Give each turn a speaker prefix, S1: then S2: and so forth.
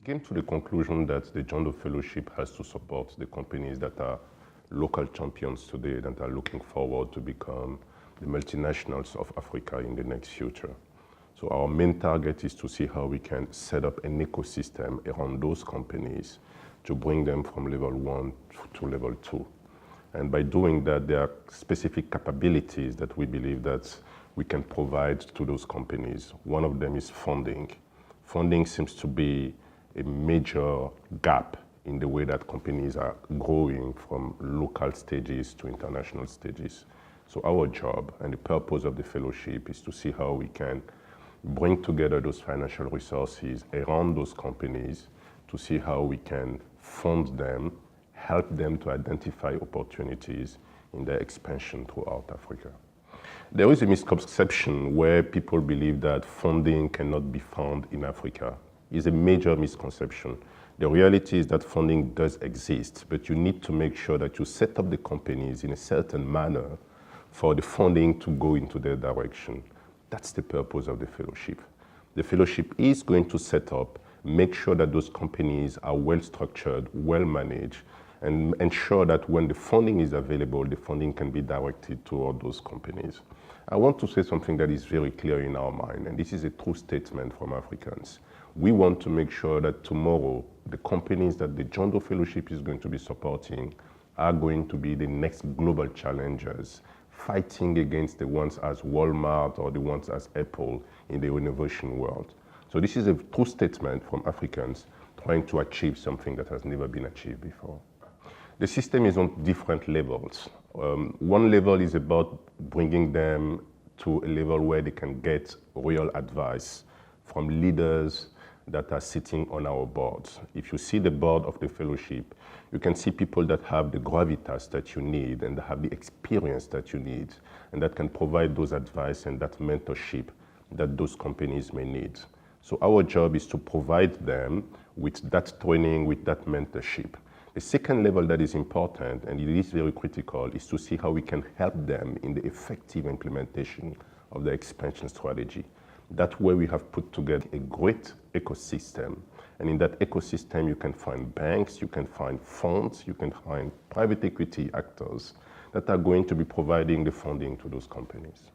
S1: came to the conclusion that the John Doe Fellowship has to support the companies that are local champions today that are looking forward to become the multinationals of Africa in the next future. So our main target is to see how we can set up an ecosystem around those companies to bring them from level 1 to level 2. And by doing that, there are specific capabilities that we believe that we can provide to those companies. One of them is funding. Funding seems to be a major gap in the way that companies are growing from local stages to international stages. So our job and the purpose of the fellowship is to see how we can bring together those financial resources around those companies to see how we can fund them, help them to identify opportunities in their expansion throughout Africa. There is a misconception where people believe that funding cannot be found in Africa. It's a major misconception. The reality is that funding does exist, but you need to make sure that you set up the companies in a certain manner for the funding to go into their direction. That's the purpose of the fellowship. The fellowship is going to set up, make sure that those companies are well structured, well managed, and ensure that when the funding is available, the funding can be directed toward those companies. I want to say something that is very clear in our mind, and this is a true statement from Africans. We want to make sure that tomorrow, the companies that the John Doe Fellowship is going to be supporting are going to be the next global challengers, fighting against the ones as Walmart or the ones as Apple in the innovation world. So this is a true statement from Africans trying to achieve something that has never been achieved before. The system is on different levels. One level is about bringing them to a level where they can get real advice from leaders that are sitting on our boards. If you see the board of the fellowship, you can see people that have the gravitas that you need and that have the experience that you need and that can provide those advice and that mentorship that those companies may need. So our job is to provide them with that training, with that mentorship. The second level that is important, and it is very critical, is to see how we can help them in the effective implementation of the expansion strategy. That's where we have put together a great ecosystem. And in that ecosystem, you can find banks, you can find funds, you can find private equity actors that are going to be providing the funding to those companies.